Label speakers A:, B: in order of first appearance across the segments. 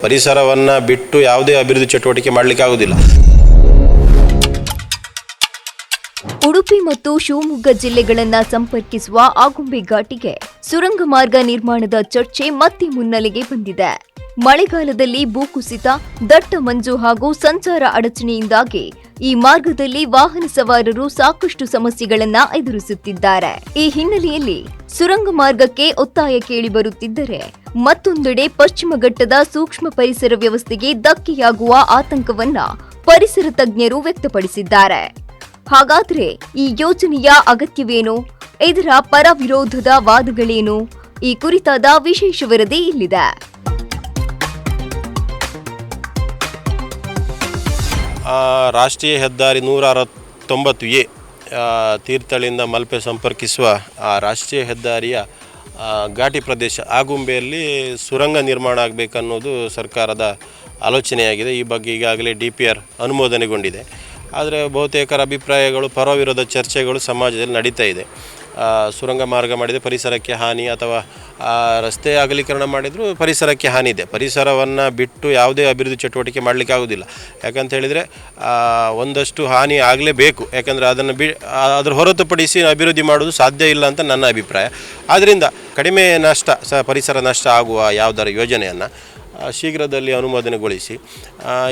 A: ಪರಿಸರವನ್ನು ಬಿಟ್ಟು ಯಾವುದೇ ಅಭಿವೃದ್ಧಿ ಚಟುವಟಿಕೆ ಮಾಡಲಿಕ್ಕೆ ಆಗುವುದಿಲ್ಲ.
B: ಉಡುಪಿ ಮತ್ತು ಶಿವಮೊಗ್ಗ ಜಿಲ್ಲೆಗಳನ್ನು ಸಂಪರ್ಕಿಸುವ ಆಗುಂಬೆ ಘಾಟಿಗೆ ಸುರಂಗ ಮಾರ್ಗ ನಿರ್ಮಾಣದ ಚರ್ಚೆ ಮತ್ತೆ ಮುನ್ನೆಲೆಗೆ ಬಂದಿದೆ. ಮಳೆಗಾಲದಲ್ಲಿ ಭೂಕುಸಿತ, ದಟ್ಟ ಮಂಜು ಹಾಗೂ ಸಂಚಾರ ಅಡಚಣೆಯಿಂದಾಗಿ ಈ ಮಾರ್ಗದಲ್ಲಿ ವಾಹನ ಸವಾರರು ಸಾಕಷ್ಟು ಸಮಸ್ಯೆಗಳನ್ನ ಎದುರಿಸುತ್ತಿದ್ದಾರೆ. ಈ ಹಿನ್ನೆಲೆಯಲ್ಲಿ ಸುರಂಗ ಮಾರ್ಗಕ್ಕೆ ಒತ್ತಾಯ ಕೇಳಿಬರುತ್ತಿದ್ದರೆ, ಮತ್ತೊಂದೆಡೆ ಪಶ್ಚಿಮ ಘಟ್ಟದ ಸೂಕ್ಷ್ಮ ಪರಿಸರ ವ್ಯವಸ್ಥೆಗೆ ಧಕ್ಕೆಯಾಗುವ ಆತಂಕವನ್ನ ಪರಿಸರ ತಜ್ಞರು ವ್ಯಕ್ತಪಡಿಸಿದ್ದಾರೆ. ಹಾಗಾದ್ರೆ ಈ ಯೋಜನೆಯ ಅಗತ್ಯವೇನು? ಇದರ ಪರ ವಿರೋಧದ ವಾದಗಳೇನು? ಈ ಕುರಿತಾದ ವಿಶೇಷ ವರದಿ ಇಲ್ಲಿದೆ.
A: ರಾಷ್ಟ್ರೀಯ ಹೆದ್ದಾರಿ 169A ತೀರ್ಥಹಳ್ಳಿಯಿಂದ ಮಲ್ಪೆ ಸಂಪರ್ಕಿಸುವ ರಾಷ್ಟ್ರೀಯ ಹೆದ್ದಾರಿಯ ಘಾಟಿ ಪ್ರದೇಶ ಆಗುಂಬೆಯಲ್ಲಿ ಸುರಂಗ ನಿರ್ಮಾಣ ಆಗಬೇಕನ್ನೋದು ಸರ್ಕಾರದ ಆಲೋಚನೆಯಾಗಿದೆ. ಈ ಬಗ್ಗೆ ಈಗಾಗಲೇ DPR ಅನುಮೋದನೆಗೊಂಡಿದೆ. ಆದರೆ ಬಹುತೇಕರ ಅಭಿಪ್ರಾಯಗಳು, ಪರ ವಿರೋಧ ಚರ್ಚೆಗಳು ಸಮಾಜದಲ್ಲಿ ನಡೀತಾ ಇದೆ. ಸುರಂಗ ಮಾರ್ಗ ಮಾಡಿದರೆ ಪರಿಸರಕ್ಕೆ ಹಾನಿ, ಅಥವಾ ರಸ್ತೆ ಅಗಲೀಕರಣ ಮಾಡಿದರೂ ಪರಿಸರಕ್ಕೆ ಹಾನಿ ಇದೆ. ಪರಿಸರವನ್ನು ಬಿಟ್ಟು ಯಾವುದೇ ಅಭಿವೃದ್ಧಿ ಚಟುವಟಿಕೆ ಮಾಡಲಿಕ್ಕೆ ಆಗೋದಿಲ್ಲ. ಯಾಕಂತ ಹೇಳಿದರೆ ಒಂದಷ್ಟು ಹಾನಿ ಆಗಲೇಬೇಕು. ಯಾಕಂದರೆ ಅದರ ಹೊರತುಪಡಿಸಿ ಅಭಿವೃದ್ಧಿ ಮಾಡೋದು ಸಾಧ್ಯ ಇಲ್ಲ ಅಂತ ನನ್ನ ಅಭಿಪ್ರಾಯ. ಆದ್ದರಿಂದ ಕಡಿಮೆ ನಷ್ಟ ಪರಿಸರ ನಷ್ಟ ಆಗುವ ಯಾವುದರ ಯೋಜನೆಯನ್ನು ಶೀಘ್ರದಲ್ಲಿ ಅನುಮೋದನೆಗೊಳಿಸಿ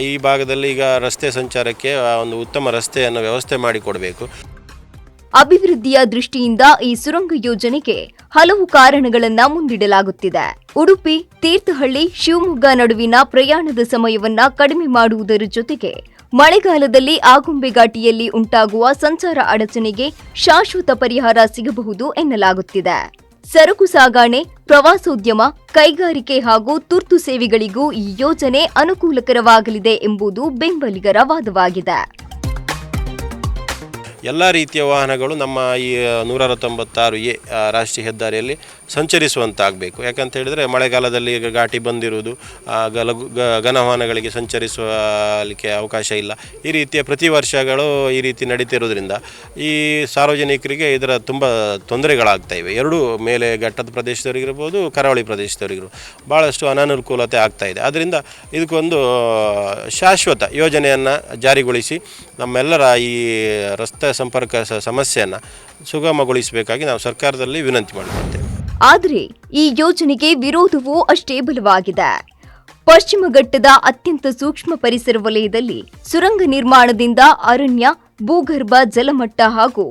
A: ಈ ಭಾಗದಲ್ಲಿ ಈಗ ರಸ್ತೆ ಸಂಚಾರಕ್ಕೆ ಒಂದು ಉತ್ತಮ ರಸ್ತೆಯನ್ನು ವ್ಯವಸ್ಥೆ ಮಾಡಿಕೊಡಬೇಕು.
B: ಅಭಿವೃದ್ಧಿಯ ದೃಷ್ಟಿಯಿಂದ ಈ ಸುರಂಗ ಯೋಜನೆಗೆ ಹಲವು ಕಾರಣಗಳನ್ನ ಮುಂದಿಡಲಾಗುತ್ತಿದೆ. ಉಡುಪಿ, ತೀರ್ಥಹಳ್ಳಿ, ಶಿವಮೊಗ್ಗ ನಡುವಿನ ಪ್ರಯಾಣದ ಸಮಯವನ್ನ ಕಡಿಮೆ ಮಾಡುವುದರ ಜೊತೆಗೆ ಮಳೆಗಾಲದಲ್ಲಿ ಆಗುಂಬೆ ಘಾಟಿಯಲ್ಲಿ ಉಂಟಾಗುವ ಸಂಚಾರ ಅಡಚಣೆಗೆ ಶಾಶ್ವತ ಪರಿಹಾರ ಸಿಗಬಹುದು ಎನ್ನಲಾಗುತ್ತಿದೆ. ಸರಕು ಸಾಗಣೆ, ಪ್ರವಾಸೋದ್ಯಮ, ಕೈಗಾರಿಕೆ ಹಾಗೂ ತುರ್ತು ಸೇವೆಗಳಿಗೂ ಈ ಯೋಜನೆ ಅನುಕೂಲಕರವಾಗಲಿದೆ ಎಂಬುದು ಬೆಂಬಲಿಗರ ವಾದವಾಗಿದೆ.
A: ಎಲ್ಲ ರೀತಿಯ ವಾಹನಗಳು ನಮ್ಮ ಈ 196A ರಾಷ್ಟ್ರೀಯ ಹೆದ್ದಾರಿಯಲ್ಲಿ ಸಂಚರಿಸುವಂತಾಗಬೇಕು. ಯಾಕಂತ ಹೇಳಿದರೆ ಮಳೆಗಾಲದಲ್ಲಿ ಈಗ ಘಾಟಿ ಬಂದಿರುವುದು, ಘನ ವಾಹನಗಳಿಗೆ ಸಂಚರಿಸಲಿಕ್ಕೆ ಅವಕಾಶ ಇಲ್ಲ. ಈ ರೀತಿಯ ಪ್ರತಿ ವರ್ಷಗಳು ಈ ರೀತಿ ನಡೀತಿರೋದ್ರಿಂದ ಈ ಸಾರ್ವಜನಿಕರಿಗೆ ಇದರ ತುಂಬ ತೊಂದರೆಗಳಾಗ್ತಾ ಇವೆ. ಎರಡೂ ಮೇಲೆ ಘಟ್ಟದ ಪ್ರದೇಶದವರಿಗಿರ್ಬೋದು, ಕರಾವಳಿ ಪ್ರದೇಶದವರಿಗಿರ್ಬೋದು ಭಾಳಷ್ಟು ಅನಾನುಕೂಲತೆ ಆಗ್ತಾ ಇದೆ. ಆದ್ದರಿಂದ ಇದಕ್ಕೊಂದು ಶಾಶ್ವತ ಯೋಜನೆಯನ್ನು ಜಾರಿಗೊಳಿಸಿ ನಮ್ಮೆಲ್ಲರ ಈ ರಸ್ತೆ ಸಂಪರ್ಕ ಸಮಸ್ಯೆಯನ್ನು ಸುಗಮಗೊಳಿಸಬೇಕಾಗಿ ನಾವು ಸರ್ಕಾರದಲ್ಲಿ ವಿನಂತಿ ಮಾಡುತ್ತೇವೆ.
B: ಆದರೆ ಈ ಯೋಜನೆಗೆ ವಿರೋಧವೂ ಅಷ್ಟೇ ಬಲವಾಗಿದೆ. ಪಶ್ಚಿಮ ಘಟ್ಟದ ಅತ್ಯಂತ ಸೂಕ್ಷ್ಮ ಪರಿಸರ ವಲಯದಲ್ಲಿ ಸುರಂಗ ನಿರ್ಮಾಣದಿಂದ ಅರಣ್ಯ, ಭೂಗರ್ಭ ಜಲಮಟ್ಟ ಹಾಗೂ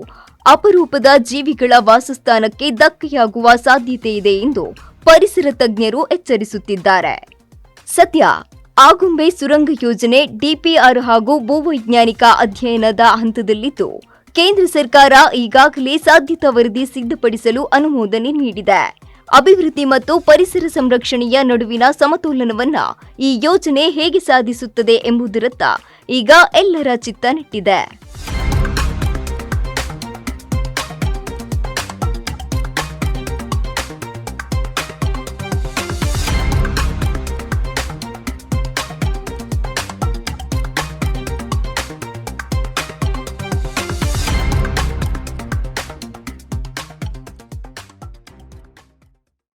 B: ಅಪರೂಪದ ಜೀವಿಗಳ ವಾಸಸ್ಥಾನಕ್ಕೆ ಧಕ್ಕೆಯಾಗುವ ಸಾಧ್ಯತೆ ಇದೆ ಎಂದು ಪರಿಸರ ತಜ್ಞರು ಎಚ್ಚರಿಸುತ್ತಿದ್ದಾರೆ. ಸದ್ಯ ಆಗುಂಬೆ ಸುರಂಗ ಯೋಜನೆ DPR ಹಾಗೂ ಭೂವೈಜ್ಞಾನಿಕ ಅಧ್ಯಯನದ ಹಂತದಲ್ಲಿದ್ದು, ಕೇಂದ್ರ ಸರ್ಕಾರ ಈಗಾಗಲೇ ಸಾಧ್ಯತಾ ವರದಿ ಸಿದ್ಧಪಡಿಸಲು ಅನುಮೋದನೆ ನೀಡಿದೆ. ಅಭಿವೃದ್ಧಿ ಮತ್ತು ಪರಿಸರ ಸಂರಕ್ಷಣೆಯ ನಡುವಿನ ಸಮತೋಲನವನ್ನ ಈ ಯೋಜನೆ ಹೇಗೆ ಸಾಧಿಸುತ್ತದೆ ಎಂಬುದರತ್ತ ಈಗ ಎಲ್ಲರ ಚಿತ್ತ ನೆಟ್ಟಿದೆ.